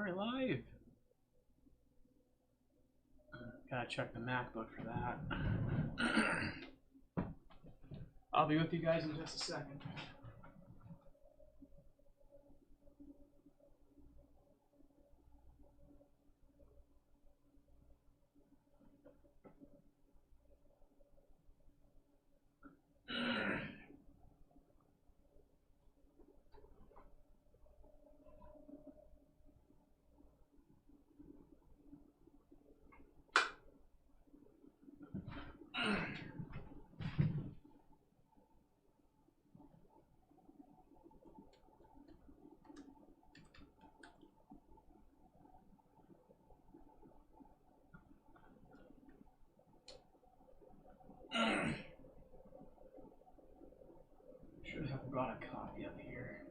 We're live. Gotta check the MacBook for that. I'll be with you guys in just a second. Should have brought a copy up here.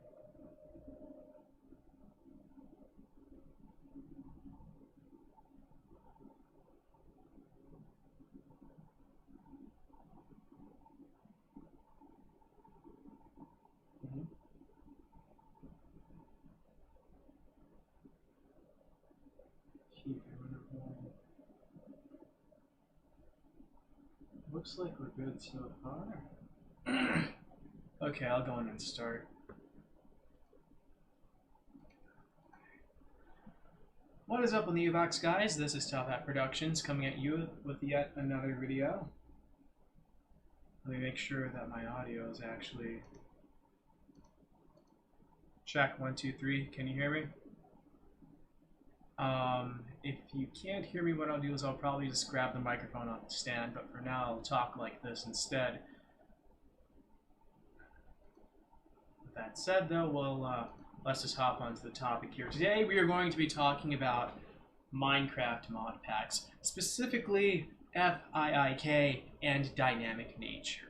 Looks like we're good so far. Okay, I'll go in and start. What is up on the U-Box, guys? This is TopHat Productions coming at you with yet another video. Let me make sure that my audio is actually... Check, 1, 2, 3. Can you hear me? If you can't hear me, what I'll do is I'll probably just grab the microphone off the stand, but for now I'll talk like this instead. With that said, though, let's just hop onto the topic here. Today we are going to be talking about Minecraft mod packs, specifically FIIK and dynamic nature.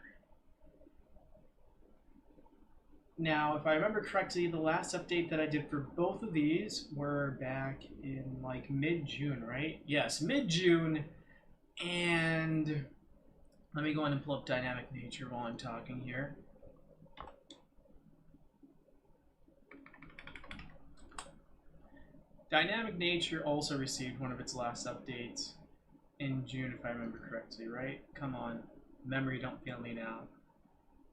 Now, if I remember correctly, the last update that I did for both of these were back in like mid-June, right? Yes, mid-June. And let me go in and pull up dynamic nature while I'm talking here. Dynamic nature also received one of its last updates in June, if I remember correctly, right? Come on, memory, don't fail me now.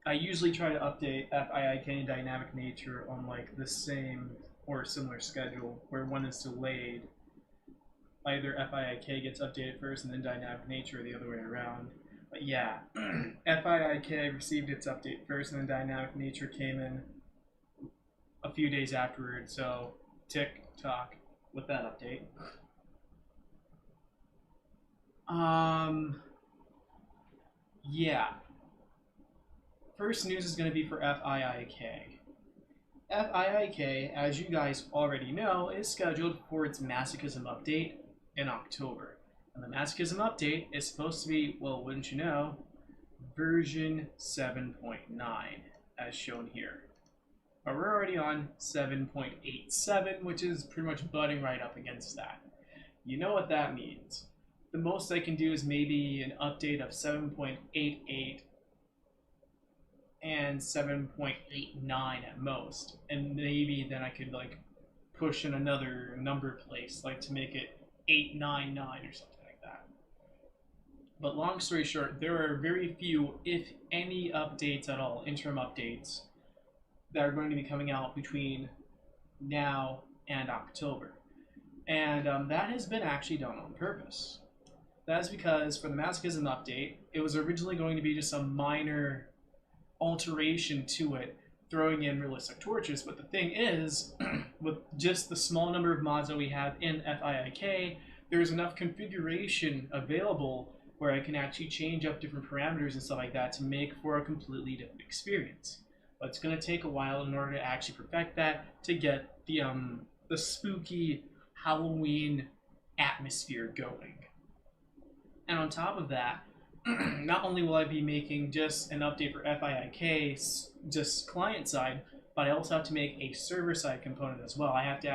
I usually try to update FIIK and dynamic nature on like the same or similar schedule where one is delayed. Either FIIK gets updated first and then dynamic nature, or the other way around. But yeah, FIIK received its update first and then dynamic nature came in a few days afterwards, so tick-tock with that update. Yeah. First news is going to be for FIIK. FIIK, as you guys already know, is scheduled for its Masochism update in October. And the Masochism update is supposed to be, well, wouldn't you know, version 7.9, as shown here. But we're already on 7.87, which is pretty much butting right up against that. You know what that means. The most I can do is maybe an update of 7.88 and 7.89 at most, and maybe then I could like push in another number place, like to make it 899 or something like that. But long story short, there are very few, if any, updates at all, interim updates, that are going to be coming out between now and October. And that has been actually done on purpose. That is because for the Masochism update, it was originally going to be just a minor alteration to it, throwing in realistic torches, but the thing is, with just the small number of mods that we have in FIIK, there's enough configuration available where I can actually change up different parameters and stuff like that to make for a completely different experience. But it's going to take a while in order to actually perfect that, to get the spooky Halloween atmosphere going. And on top of that, not only will I be making just an update for FIIK, just client side, but I also have to make a server side component as well. I have to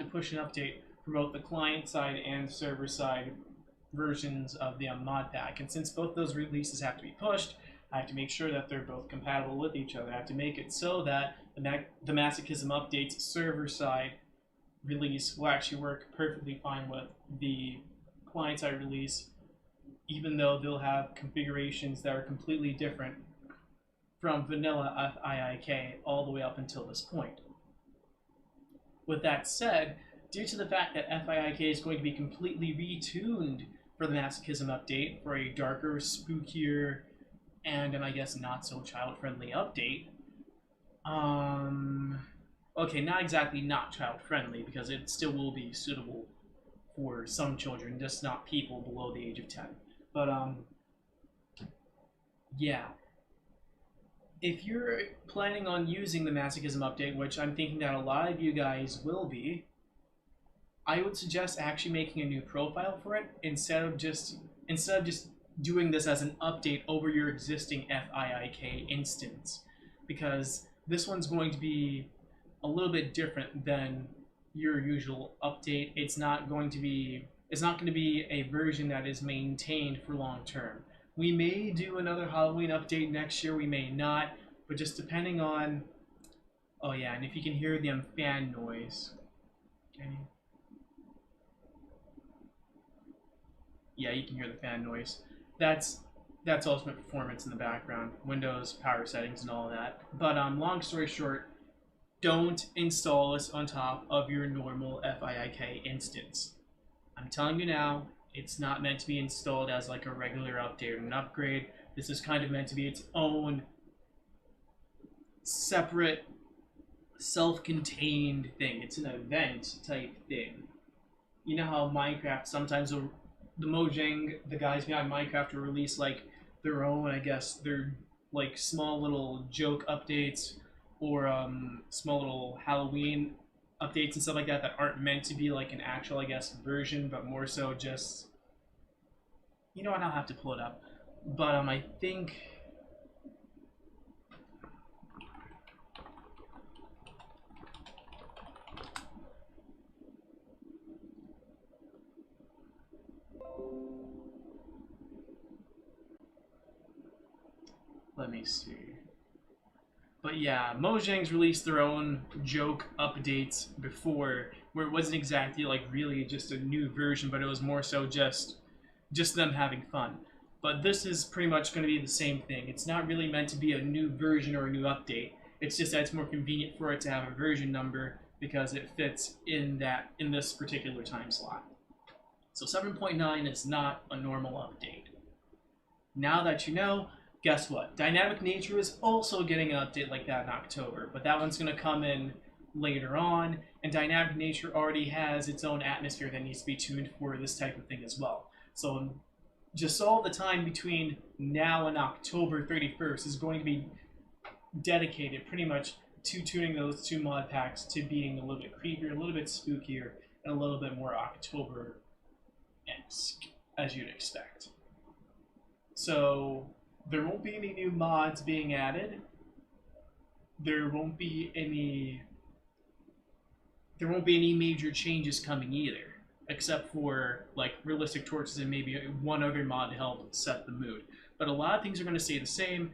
push an update for both the client side and server side versions of the Modpack. And since both those releases have to be pushed, I have to make sure that they're both compatible with each other. I have to make it so that the Masochism updates server side release will actually work perfectly fine with the client-side release, even though they'll have configurations that are completely different from vanilla FIIK all the way up until this point. With that said, due to the fact that FIIK is going to be completely retuned for the Masochism update for a darker, spookier, and I guess not so child-friendly update, okay, not exactly not child-friendly, because it still will be suitable for some children, just not people below the age of 10. But, yeah. If you're planning on using the Masochism update, which I'm thinking that a lot of you guys will be, I would suggest actually making a new profile for it instead of just doing this as an update over your existing FIIK instance, because this one's going to be a little bit different than your usual update. It's not going to be a version that is maintained for long term. We may do another Halloween update next year, we may not, but just depending on... Oh yeah, and if you can hear the fan noise. Can you? Yeah, you can hear the fan noise. That's Ultimate Performance in the background, Windows power settings and all of that. But long story short, don't install this on top of your normal FIIK instance. I'm telling you now, it's not meant to be installed as like a regular update or an upgrade. This is kind of meant to be its own separate, self-contained thing. It's an event type thing. You know how Minecraft sometimes the Mojang, the guys behind Minecraft, will release like their own, I guess, their like small little joke updates or small little Halloween updates and stuff like that aren't meant to be like an actual, I guess, version, but more so just, you know what, I'll have to pull it up. But I think let me see. But yeah, Mojang's released their own joke updates before, where it wasn't exactly like really just a new version, but it was more so just them having fun. But this is pretty much going to be the same thing. It's not really meant to be a new version or a new update. It's just that it's more convenient for it to have a version number because it fits in this particular time slot. So 7.9 is not a normal update. Now that you know, guess what? Dynamic Nature is also getting an update like that in October, but that one's going to come in later on, and Dynamic Nature already has its own atmosphere that needs to be tuned for this type of thing as well. So just all the time between now and October 31st is going to be dedicated pretty much to tuning those two mod packs to being a little bit creepier, a little bit spookier, and a little bit more October-esque, as you'd expect. So there won't be any new mods being added. There won't be any major changes coming either, except for like realistic torches and maybe one other mod to help set the mood. But a lot of things are going to stay the same.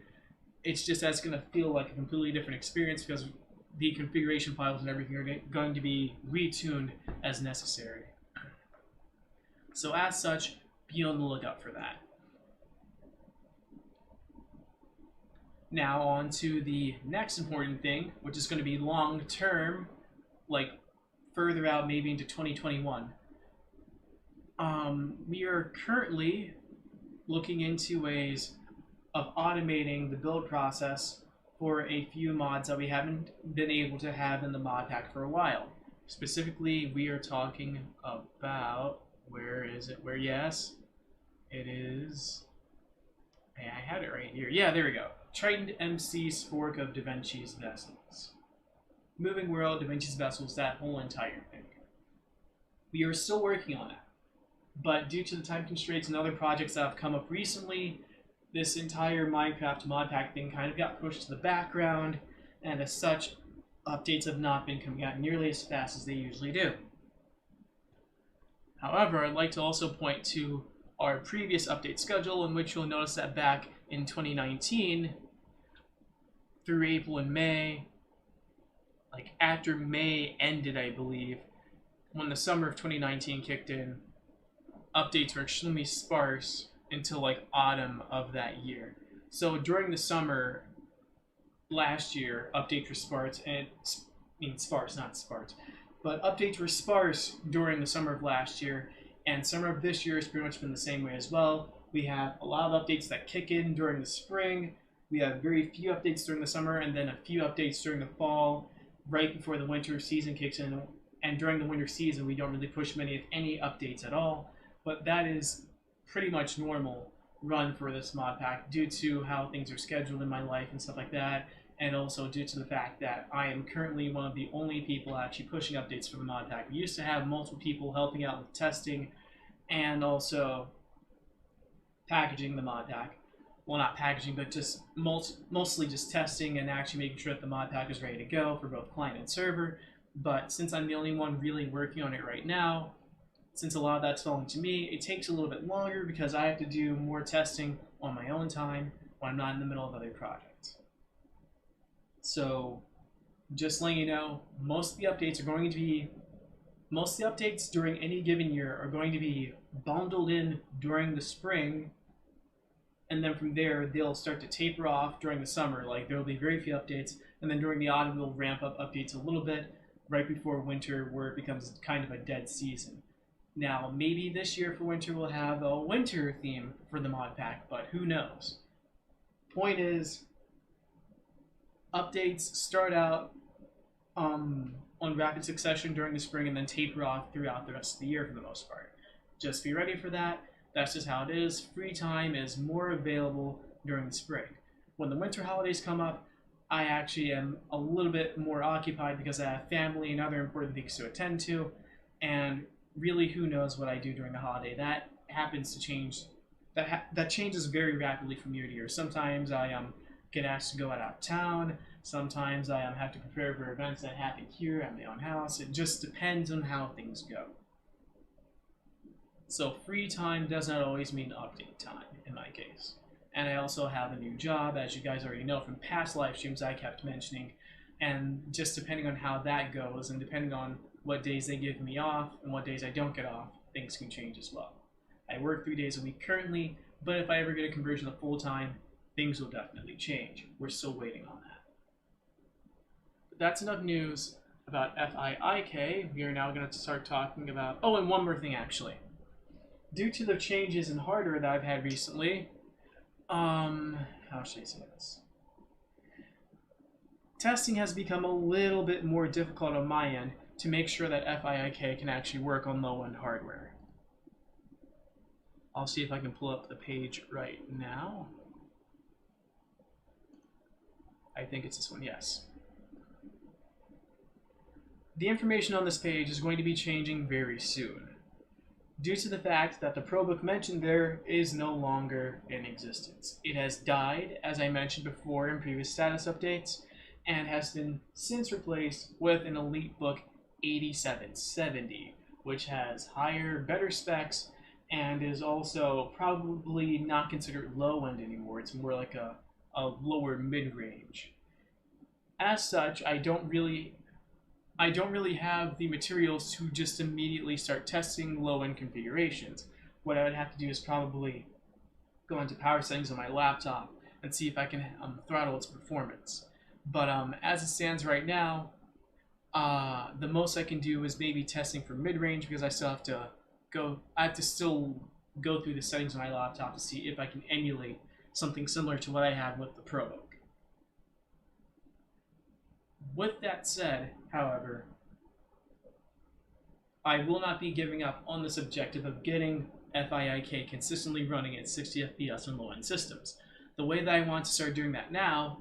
It's just that it's going to feel like a completely different experience because the configuration files and everything are going to be retuned as necessary. So as such, be on the lookout for that. Now on to the next important thing, which is going to be long-term, like further out maybe into 2021. We are currently looking into ways of automating the build process for a few mods that we haven't been able to have in the Modpack for a while. Specifically, we are talking about, yes, it is, hey, I had it right here. Yeah, there we go. Triton MC's fork of Da Vinci's Vessels. Moving World, Da Vinci's Vessels, that whole entire thing. We are still working on that. But due to the time constraints and other projects that have come up recently, this entire Minecraft Modpack thing kind of got pushed to the background, and as such, updates have not been coming out nearly as fast as they usually do. However, I'd like to also point to our previous update schedule, in which you'll notice that back in 2019, through April and May, like after May ended, I believe, when the summer of 2019 kicked in, updates were extremely sparse until like autumn of that year. So during the summer last year, updates were sparse, and sparse, not sparse, but updates were sparse during the summer of last year, and summer of this year has pretty much been the same way as well. We have a lot of updates that kick in during the spring. We have very few updates during the summer, and then a few updates during the fall, right before the winter season kicks in. And during the winter season, we don't really push many, if any, updates at all. But that is pretty much normal run for this mod pack due to how things are scheduled in my life and stuff like that, and also due to the fact that I am currently one of the only people actually pushing updates for the mod pack. We used to have multiple people helping out with testing and also packaging the mod pack. Well, not packaging, but just mostly just testing and actually making sure that the mod pack is ready to go for both client and server. But since I'm the only one really working on it right now, since a lot of that's falling to me, it takes a little bit longer because I have to do more testing on my own time when I'm not in the middle of other projects. So just letting you know, most of the updates during any given year are going to be bundled in during the spring, and then from there they'll start to taper off during the summer. Like there will be very few updates, and then during the autumn we'll ramp up updates a little bit right before winter, where it becomes kind of a dead season. Now maybe this year for winter we'll have a winter theme for the mod pack, but who knows. Point is, updates start out on rapid succession during the spring and then taper off throughout the rest of the year for the most part. Just be ready for that. That's just how it is. Free time is more available during the spring. When the winter holidays come up, I actually am a little bit more occupied because I have family and other important things to attend to, and really who knows what I do during the holiday. That happens to change. That changes very rapidly from year to year. Sometimes I get asked to go out of town. Sometimes I have to prepare for events that happen here at my own house. It just depends on how things go. So free time does not always mean update time in my case. And I also have a new job, as you guys already know from past live streams I kept mentioning. And just depending on how that goes, and depending on what days they give me off and what days I don't get off, things can change as well. I work 3 days a week currently, but if I ever get a conversion to full time, things will definitely change. We're still waiting on that. But that's enough news about FIIK. We are now going to start talking about... Oh, and one more thing actually. Due to the changes in hardware that I've had recently, how should I say this? Testing has become a little bit more difficult on my end to make sure that FIIK can actually work on low-end hardware. I'll see if I can pull up the page right now. I think it's this one, yes. The information on this page is going to be changing very soon, due to the fact that the ProBook mentioned there is no longer in existence. It has died, as I mentioned before in previous status updates, and has been since replaced with an EliteBook 8770, which has higher, better specs, and is also probably not considered low-end anymore. It's more like a lower mid-range. As such, I don't really have the materials to just immediately start testing low-end configurations. What I would have to do is probably go into power settings on my laptop and see if I can throttle its performance. But as it stands right now, the most I can do is maybe testing for mid-range, because I have to still go through the settings on my laptop to see if I can emulate something similar to what I had with the ProBook. With that said, however, I will not be giving up on this objective of getting FIIK consistently running at 60 FPS on low-end systems. The way that I want to start doing that now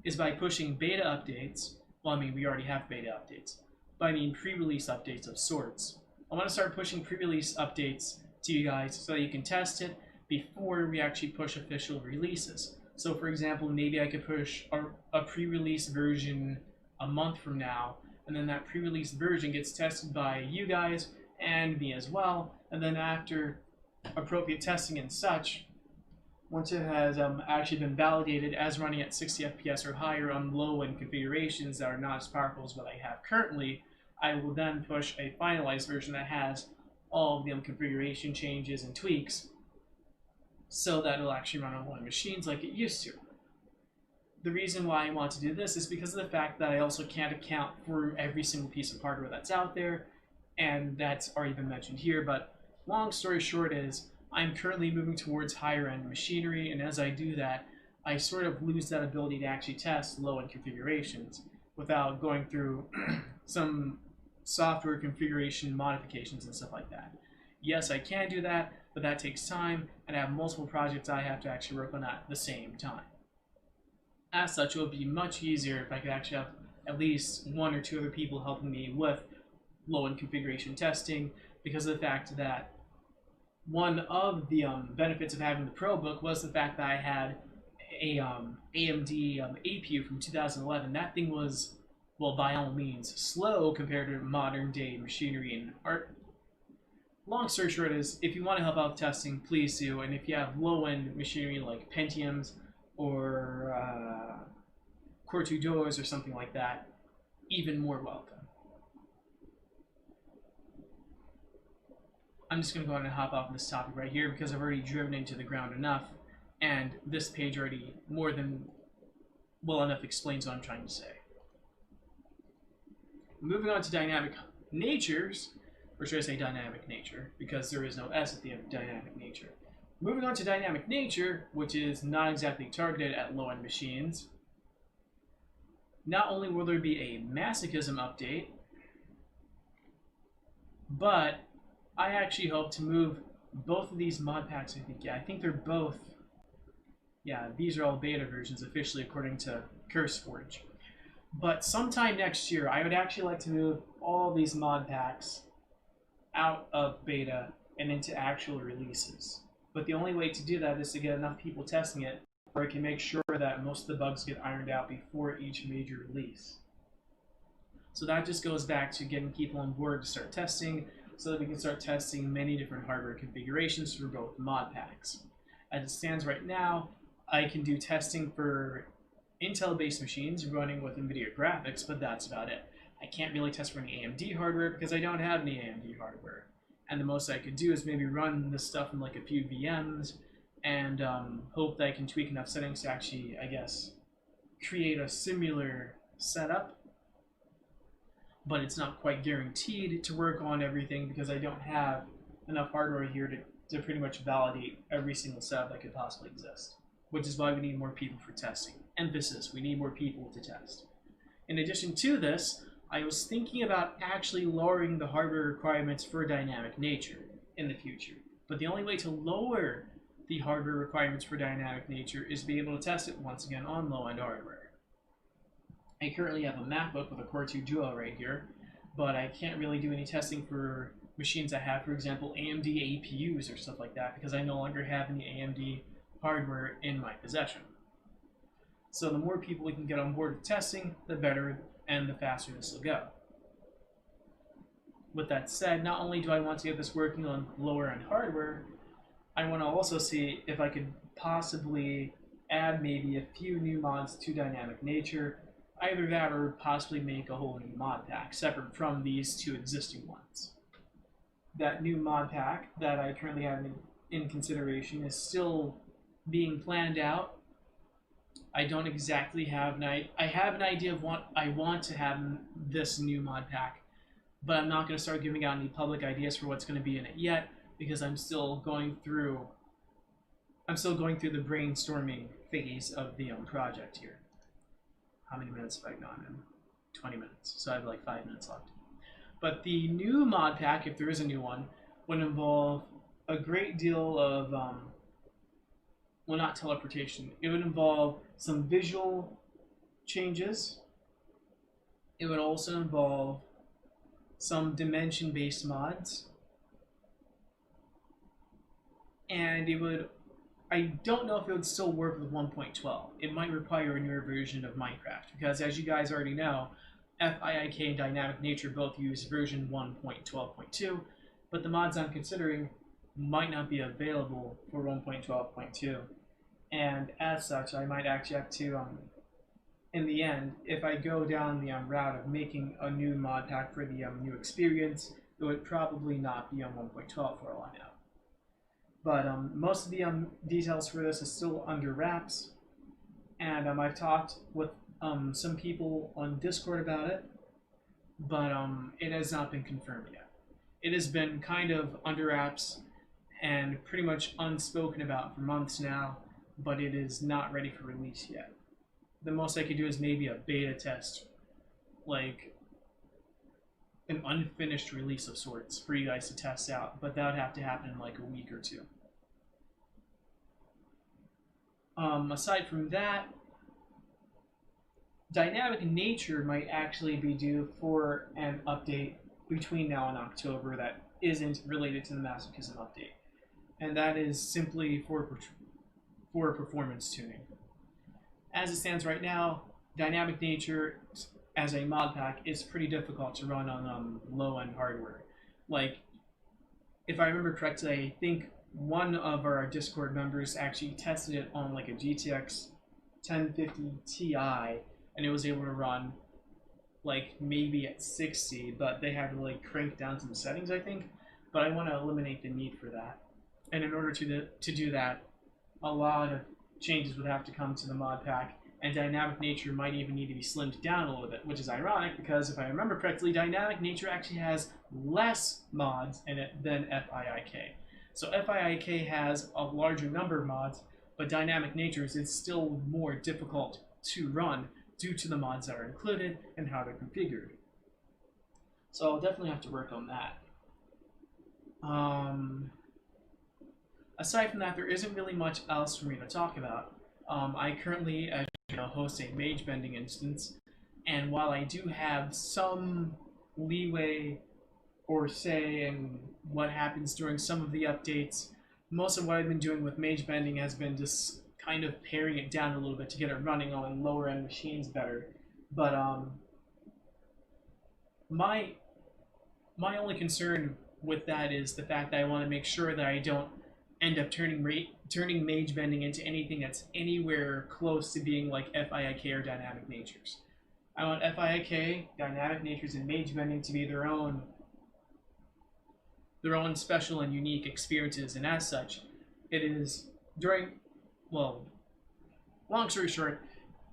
is by pushing beta updates. Well, I mean, we already have beta updates, but I mean pre-release updates of sorts. I want to start pushing pre-release updates to you guys so that you can test it before we actually push official releases. So for example, maybe I could push a pre-release version a month from now, and then that pre-release version gets tested by you guys and me as well, and then after appropriate testing and such, once it has actually been validated as running at 60 FPS or higher on low-end configurations that are not as powerful as what I have currently, I will then push a finalized version that has all of the configuration changes and tweaks so that it'll actually run on one machines like it used to. The reason why I want to do this is because of the fact that I also can't account for every single piece of hardware that's out there, and that's already been mentioned here, but long story short is I'm currently moving towards higher end machinery, and as I do that, I sort of lose that ability to actually test low end configurations without going through some software configuration modifications and stuff like that. Yes, I can do that, but that takes time, and I have multiple projects I have to actually work on at the same time. As such, it would be much easier if I could actually have at least one or two other people helping me with low-end configuration testing, because of the fact that one of the benefits of having the ProBook was the fact that I had a AMD APU from 2011. That thing was, well, by all means, slow compared to modern day machinery and art. Long story short is, if you want to help out with testing, please do, and if you have low-end machinery like Pentiums or Core 2 Duos or something like that, even more welcome. I'm just going to go ahead and hop off this topic right here because I've already driven into the ground enough, and this page already more than well enough explains what I'm trying to say. Moving on to dynamic natures, or should I say dynamic nature, because there is no S at the end of dynamic nature. Moving on to dynamic nature, which is not exactly targeted at low-end machines. Not only will there be a masochism update, but I actually hope to move both of these mod packs. I think they're both. Yeah, these are all beta versions officially according to CurseForge. But sometime next year, I would actually like to move all these mod packs out of beta and into actual releases. But the only way to do that is to get enough people testing it where I can make sure that most of the bugs get ironed out before each major release. So that just goes back to getting people on board to start testing so that we can start testing many different hardware configurations for both mod packs. As it stands right now, I can do testing for Intel-based machines running with NVIDIA graphics, but that's about it. I can't really test for any AMD hardware because I don't have any AMD hardware. And the most I could do is maybe run this stuff in like a few VMs and hope that I can tweak enough settings to actually, I guess, create a similar setup. But it's not quite guaranteed to work on everything because I don't have enough hardware here to pretty much validate every single setup that could possibly exist. Which is why we need more people for testing. Emphasis, we need more people to test. In addition to this, I was thinking about actually lowering the hardware requirements for dynamic nature in the future. But the only way to lower the hardware requirements for dynamic nature is to be able to test it once again on low-end hardware. I currently have a MacBook with a Core 2 Duo right here, but I can't really do any testing for machines that have, for example, AMD APUs or stuff like that because I no longer have any AMD hardware in my possession. So the more people we can get on board with testing, the better and the faster this will go. With that said, not only do I want to get this working on lower end hardware, I want to also see if I could possibly add maybe a few new mods to dynamic nature, either that or possibly make a whole new mod pack separate from these two existing ones. That new mod pack that I currently have in consideration is still being planned out. I don't exactly have I have an idea of what I want to have in this new mod pack, but I'm not going to start giving out any public ideas for what's going to be in it yet because I'm still going through the brainstorming phase of the project here. How many minutes have I gone in? 20 minutes, so I have like 5 minutes left. But the new mod pack, if there is a new one, would involve a great deal of well, not teleportation. It would involve some visual changes. It would also involve some dimension-based mods. And it would, I don't know if it would still work with 1.12. It might require a newer version of Minecraft, because as you guys already know, FIIK and Dynamic Nature both use version 1.12.2, but the mods I'm considering might not be available for 1.12.2, and as such I might actually have to in the end, if I go down the route of making a new mod pack for the new experience, it would probably not be on 1.12 for all I know. But most of the details for this is still under wraps, and I've talked with some people on Discord about it, but it has not been confirmed yet. It has been kind of under wraps and pretty much unspoken about for months now, but it is not ready for release yet. The most I could do is maybe a beta test, like an unfinished release of sorts for you guys to test out, but that would have to happen in like a week or two. Aside from that, dynamic nature might actually be due for an update between now and October that isn't related to the masochism update, and that is simply for performance tuning. As it stands right now, dynamic nature as a mod pack is pretty difficult to run on low-end hardware. Like, if I remember correctly, I think one of our Discord members actually tested it on like a GTX 1050 Ti, and it was able to run like maybe at 60, but they had to like crank down some settings, I think. But I want to eliminate the need for that, and in order to do that, a lot of changes would have to come to the mod pack, and dynamic nature might even need to be slimmed down a little bit, which is ironic because if I remember correctly, dynamic nature actually has less mods in it than FIIK. So FIIK has a larger number of mods, but dynamic natures is still more difficult to run due to the mods that are included and how they're configured. So I'll definitely have to work on that. Aside from that, there isn't really much else for me to talk about. I currently, as you know, host a mage bending instance, and while I do have some leeway or say in what happens during some of the updates, most of what I've been doing with mage bending has been just kind of paring it down a little bit to get it running on lower end machines better. But my only concern with that is the fact that I want to make sure that I don't end up turning mage bending into anything that's anywhere close to being like FIIK or dynamic natures. I want FIIK, dynamic natures, and mage bending to be their own special and unique experiences, and as such, it is long story short,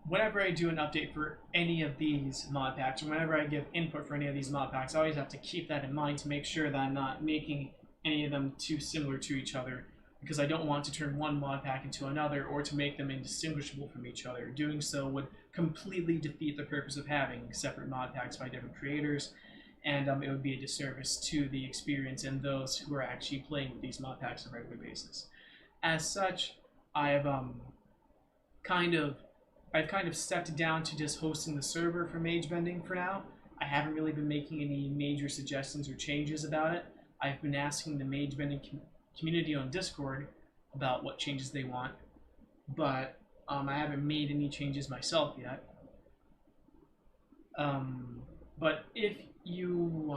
whenever I do an update for any of these mod packs, or whenever I give input for any of these mod packs, I always have to keep that in mind to make sure that I'm not making any of them too similar to each other, because I don't want to turn one mod pack into another or to make them indistinguishable from each other. Doing so would completely defeat the purpose of having separate mod packs by different creators, and it would be a disservice to the experience and those who are actually playing with these mod packs on a regular basis. As such, I've kind of stepped down to just hosting the server for mage bending for now. I haven't really been making any major suggestions or changes about it. I've been asking the mage bending community on Discord about what changes they want, but I haven't made any changes myself yet. But if you,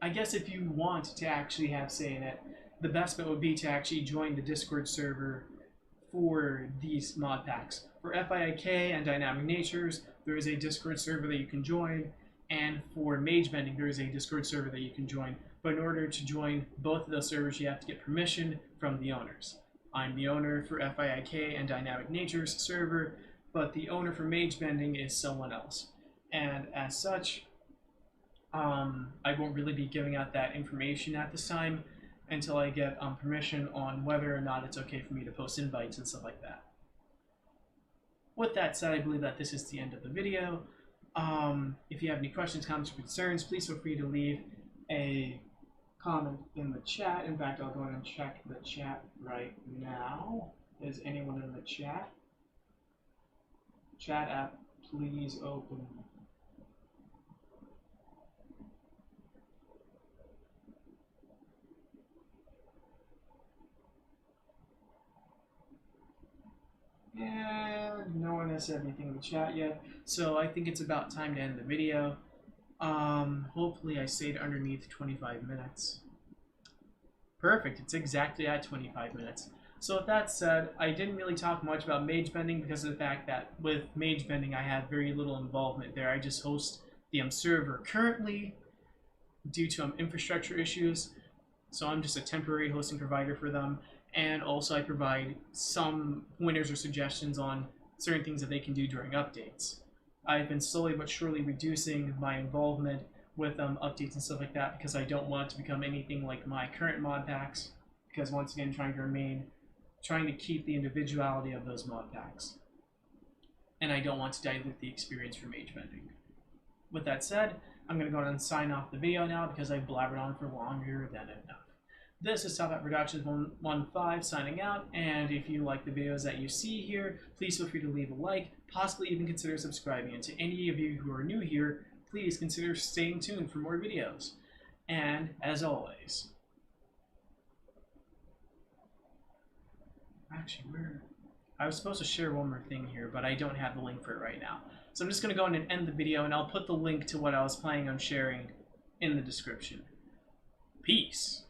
I guess if you want to actually have say in it, the best bet would be to actually join the Discord server for these mod packs. For FIIK and Dynamic Natures, there is a Discord server that you can join, and for Mage Bending, there is a Discord server that you can join. But in order to join both of those servers, you have to get permission from the owners. I'm the owner for FIIK and Dynamic Natures server, but the owner for Mage Bending is someone else. And as such, I won't really be giving out that information at this time until I get permission on whether or not it's okay for me to post invites and stuff like that. With that said, I believe that this is the end of the video. If you have any questions, comments, or concerns, please feel free to leave a comment in the chat. In fact, I'll go ahead and check the chat right now. Is anyone in the chat? Chat app, please open. And no one has said anything in the chat yet, so I think it's about time to end the video. Hopefully I stayed underneath 25 minutes. Perfect, it's exactly at 25 minutes. So with that said, I didn't really talk much about mage bending because of the fact that with mage bending I had very little involvement there. I just host the server currently due to infrastructure issues, so I'm just a temporary hosting provider for them, and also I provide some pointers or suggestions on certain things that they can do during updates. I've been slowly but surely reducing my involvement with updates and stuff like that because I don't want it to become anything like my current modpacks, because once again trying to keep the individuality of those modpacks, and I don't want to dilute the experience for mage bending. With that said, I'm going to go ahead and sign off the video now because I've blabbered on for longer than enough. This is TopHat Productions 115 signing out, and if you like the videos that you see here, please feel free to leave a like, possibly even consider subscribing. And to any of you who are new here, please consider staying tuned for more videos. And as always, actually, I was supposed to share one more thing here, but I don't have the link for it right now. So I'm just going to go ahead and end the video, and I'll put the link to what I was planning on sharing in the description. Peace.